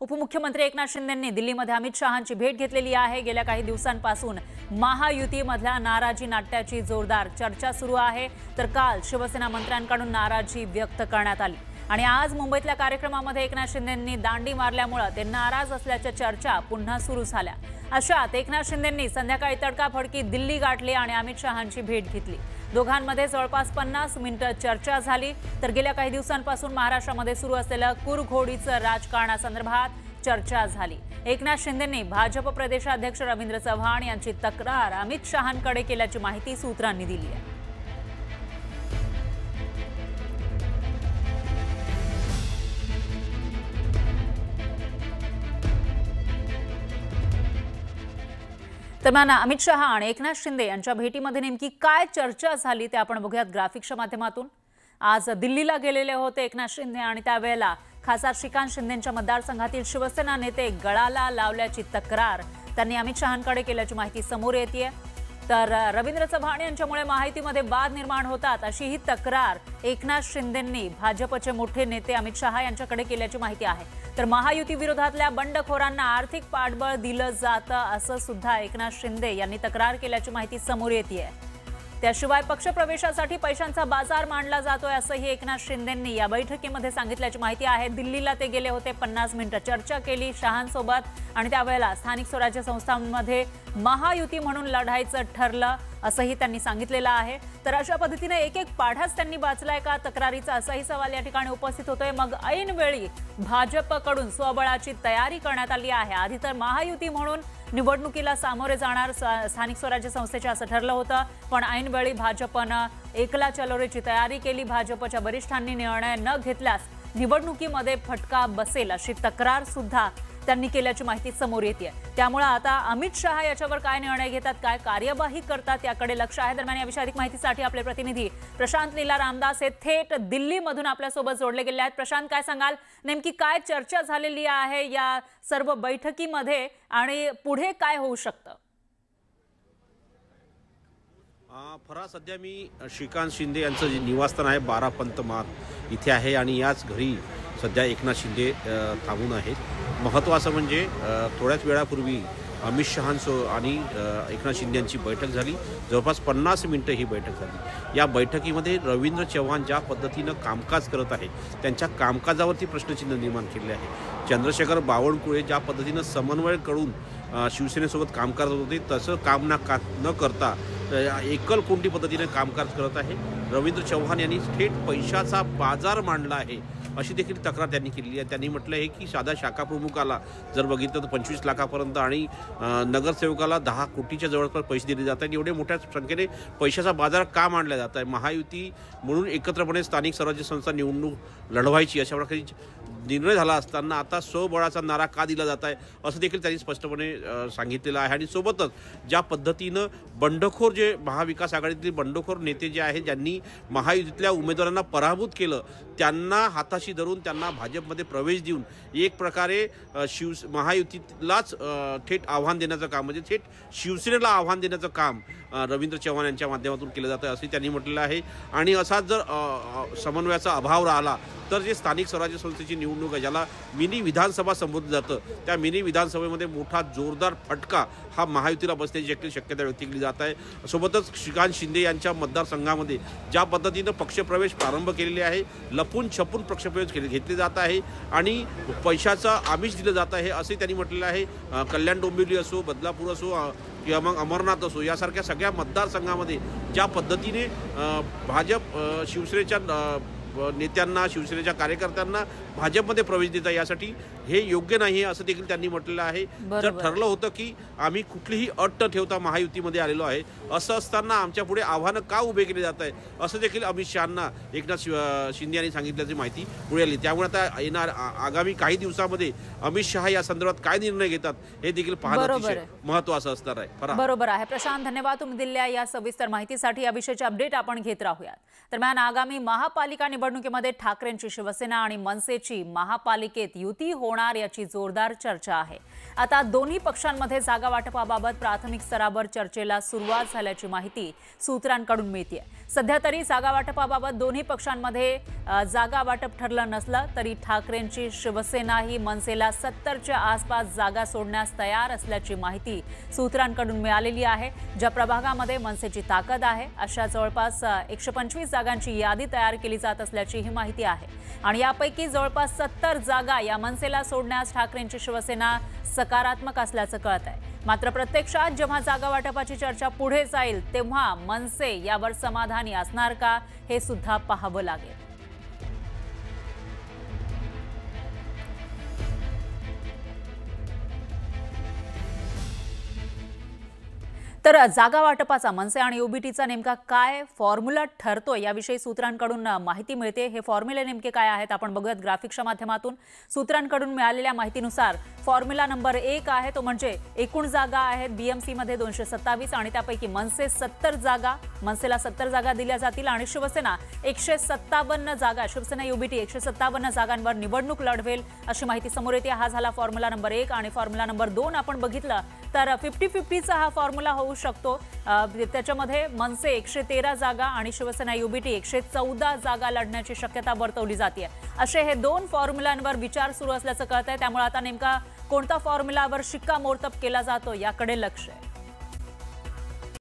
उपमुख्यमंत्री एकनाथ शिंदेंनी दिल्लीमध्ये अमित शहांची भेट घेतलेली आहे। गेल्या काही दिवसांपासून महायुतीमधल्या नाराजी नाट्याची जोरदार चर्चा सुरू आहे। तर काल शिवसेना मंत्र्यांकडून नाराजी व्यक्त करण्यात आली आणि आज मुंबईतल्या कार्यक्रमामध्ये एकनाथ शिंदेंनी दांडी मारल्यामुळे ते नाराज असल्याच्या चर्चा पुन्हा सुरू झाल्या। अशात एकनाथ शिंदेंनी संध्याकाळी तडकाफडकी दिल्ली गाठली आणि अमित शहांची भेट घेतली। दोघांमध्ये जवळपास 50 मिनिटं चर्चा झाली। तर गेल्या काही दिवसांपासून महाराष्ट्रामध्ये सुरू असलेल्या कुरघोडीचं राजकारणासंदर्भात चर्चा झाली। एकनाथ शिंदेंनी भाजप प्रदेशाध्यक्ष रवींद्र चव्हाण यांची तक्रार अमित शहांकडे केल्याची माहिती सूत्रांनी दिली आहे। दरम्यान अमित शहा आणि एकनाथ शिंदे यांच्या भेटीमध्ये नेमकी काय चर्चा झाली ते आपण बघूयात ग्राफिक्सच्या माध्यमातून। आज दिल्लीला गेलेले होते एकनाथ शिंदे आणि त्यावेळेला खासदार श्रीकांत शिंदेंच्या मतदारसंघातील शिवसेना नेते गळाला लावल्याची तक्रार त्यांनी अमित शहांकडे केल्याची माहिती समोर येते। तर रवींद्र चव्हाण यांच्यामुळे महायुतीमध्ये वाद निर्माण होतात अशी ही तक्रार एकनाथ शिंदेंनी भाजपचे मोठे नेते अमित शहा यांच्याकडे केल्याची माहिती आहे। तर महायुती विरोधातल्या बंडखोरांना आर्थिक पाठबळ दिलं जातं असं सुद्धा एकनाथ शिंदे यांनी तक्रार केल्याची माहिती समोर येते। त्याशिवाय पक्षप्रवेशासाठी पैशांचा बाजार मांडला जातोय असंही एकनाथ शिंदेंनी या बैठकीमध्ये सांगितल्याची माहिती आहे। दिल्लीला ते गेले होते, 50 मिनिटं चर्चा केली शहांसोबत आणि त्यावेळेला स्थानिक स्वराज्य संस्थांमध्ये महायुती म्हणून लढायचं ठरलं असंही त्यांनी सांगितलेलं आहे। तर अशा पद्धतीने एक एक पाढाच त्यांनी वाचलाय का तक्रारीचा असाही सवाल या ठिकाणी उपस्थित होतोय। मग ऐन वेळी भाजपकडून स्वबळाची तयारी करण्यात आली आहे। आधी तर महायुती म्हणून निवडणुकीला सामोरे जाणार स्थानिक स्वराज्य संस्थेचे असं ठरलं होतं, पण ऐन वेळी भाजपनं एकला चलोरेची तयारी केली। भाजपच्या वरिष्ठांनी निर्णय न घेतल्यास निवडणुकीमध्ये फटका बसेल अशी तक्रार सुद्धा त्यांनी केल्याची माहिती समोर येते। त्यामुळे आता अमित शहा याच्यावर काय निर्णय घेतात, काय कार्यवाही करतात याकडे लक्ष आहे। दरम्यान याविषयी अधिक माहितीसाठी आपले प्रतिनिधी प्रशांत लीला रामदास हे थेट दिल्लीमधून आपल्यासोबत जोडले गेले आहेत। प्रशांत, काय सांगाल, नेमकी काय चर्चा झालेली आहे या सर्व बैठकीमध्ये आणि पुढे काय होऊ शकतं? फरा सध्या मी श्रीकांत शिंदे यांचं जे निवासस्थान आहे 12 पंत मार्ग इथे आहे आणि याच घरी सध्या एकनाथ शिंदे थांबून आहेत। महत्त्वाचं म्हणजे थोड्याच वेळापूर्वी अमित शहांसो आणि एकनाथ शिंदे यांची बैठक झाली। जवळपास 50 मिनिटं ही बैठक झाली। या बैठकीमध्ये रवींद्र चव्हाण ज्या पद्धतीनं कामकाज करत आहे त्यांच्या कामकाजावरती प्रश्नचिन्ह निर्माण केले आहे। चंद्रशेखर बावनकुळे ज्या पद्धतीनं समन्वय करून शिवसेनेसोबत काम करत होते तसं काम न करता एकलकोंडी पद्धतीने कामकाज करत आहे। रवींद्र चव्हाण यांनी थेट पैशाचा बाजार मांडला आहे अशी देखील तक्रार त्यांनी केलेली आहे। त्यांनी म्हटलं आहे की साधा शाखा प्रमुखाला जर बघितलं तर 25 लाखापर्यंत आणि नगरसेवकाला 10 कोटीच्या जवळपास पैसे दिले जात आहेत। एवढे मोठ्या संख्येने पैशाचा बाजार का मांडला जात आहे? महायुती म्हणून एकत्रपणे स्थानिक स्वराज्य संस्था निवडणूक लढवायची अशा प्रकारे निर्णय झाला असताना आता स्वबळाचा नारा का दिला जात आहे असं देखील त्यांनी स्पष्टपणे सांगितलेलं आहे। आणि सोबतच ज्या पद्धतीनं बंडखोर जे महाविकास आघाडीतील बंडखोर नेते जे आहेत ज्यांनी महायुतीतल्या उमेदवारांना पराभूत केलं त्यांना हाताशी धरून त्यांना भाजपमध्ये प्रवेश देऊन एक प्रकारे महायुतीलाच थेट आव्हान देण्याचं काम म्हणजे थेट शिवसेनेला आव्हान देण्याचं काम रवींद्र चव्हाण यांच्या माध्यमातून केलं जातं असं त्यांनी म्हटलेलं आहे। आणि असाच जर समन्वयाचा अभाव राहिला तर जे स्थानिक स्वराज्य संस्थेची निवडणूक आहे ज्याला मिनी विधानसभा संबोधलं जातं त्या मिनी विधानसभेमध्ये मोठा जोरदार फटका हा महायुतीला बसण्याची शक्यता व्यक्त केली जात आहे। सोबतच श्रीकांत शिंदे यांच्या मतदारसंघामध्ये ज्या पद्धतीनं पक्षप्रवेश प्रारंभ केलेले आहे लपून छपून पक्षप्रवेश घेतले जात आहे आणि पैशाचं आमिष दिलं जात आहे असे त्यांनी म्हटलेलं आहे। कल्याण डोंबिवली असो, बदलापूर असो किंवा मग अमरनाथ असो यासारख्या सगळ्या मतदारसंघामध्ये ज्या पद्धतीने भाजप शिवसेनेच्या नेत्यांना शिवसेनेच्या कार्यकर्त्यांना भाजपमध्ये प्रवेश देता यासाठी हे योग्य नाही असं देखील त्यांनी म्हटलेलं आहे। जर ठरलं होतं की आम्ही कुठलीही अट न ठेवता महायुतीमध्ये आलेलो आहे असं असताना आमच्या पुढे आव्हानं का उभे केले जात आहे असं देखील अमित शहांना एकनाथ शिंदे यांनी सांगितल्याची माहिती पुढे आली। त्यामुळे आता येणार आगामी काही दिवसामध्ये अमित शहा या संदर्भात काय निर्णय घेतात हे देखील पाहणं अतिशय महत्त्वाचं असणार आहे। बरोबर आहे प्रशांत, धन्यवाद तुम्ही दिलेल्या या सविस्तर माहितीसाठी। या विषयाचे अपडेट आपण घेत राहूयात। दरम्यान आगामी महापालिका निवडणुकीमध्ये ठाकरेंची शिवसेना आणि मनसेची महापालिकेत युती होणार याची जोरदार चर्चा आहे। आता दोन्ही पक्षांमध्ये जागा वाटपाबाबत प्राथमिक स्तरावर चर्चेला सुरुवात झाल्याची माहिती सूत्रांकडून मिळते। सध्या तरी जागा वाटपाबाबत दोन्ही पक्षांमध्ये जागा वाटप ठरलं नसलं तरी ठाकरेंची शिवसेना ही मनसेला 70च्या आसपास जागा सोडण्यास तयार असल्याची माहिती सूत्रांकडून मिळालेली आहे। ज्या प्रभागामध्ये मनसेची ताकद आहे अशा जवळपास 125 जागांची यादी तयार केली जात असल्याची ही माहिती आहे आणि यापैकी जवळपास 70 जागा या मनसेला सोडण्यास ठाकरेंची शिवसेना सकारात्मक असल्याचं कळत आहे। मात्र प्रत्यक्षात जेव्हा जागा वाटपाची चर्चा पुढे जाईल तेव्हा मनसे यावर समाधानी असणार का हे सुद्धा पाहावं लागेल। तर जागा वाटपाचा मनसे आणि ओबीटीचा नेमका काय फॉर्म्युला ठरतो याविषयी सूत्रांकडून माहिती मिळते। हे फॉर्म्युले नेमके काय आहेत आपण बघूयात ग्राफिक्सच्या माध्यमातून। सूत्रांकडून मिळालेल्या माहितीनुसार फॉर्म्युला नंबर 1 आहे तो म्हणजे एकूण जागा आहेत बीएमसी मध्ये 227 आणि त्यापैकी मनसे 70 जागा, मनसेला 70 जागा दिल्या जातील आणि शिवसेना 157 जागा, शिवसेना ओबीटी 157 जागांवर निवडणूक लढवेल अशी माहिती समोर येते। हा झाला फॉर्म्युला नंबर 1 आणि फॉर्म्युला नंबर 2 आपण बघितलं तर 50-50चा हा फॉर्म्युला होऊ शकतो। त्याच्यामध्ये मनसे 113 जागा आणि शिवसेना ओबीटी 114 जागा लढण्याची शक्यता वर्तवली जाते। असे हे दोन फॉर्म्युलांवर विचार सुरू असल्याचं कळतंय। त्यामुळे आता नेमका कोणता फॉर्म्युलावर शिक्कामोर्तब केला जातो याकडे लक्ष आहे।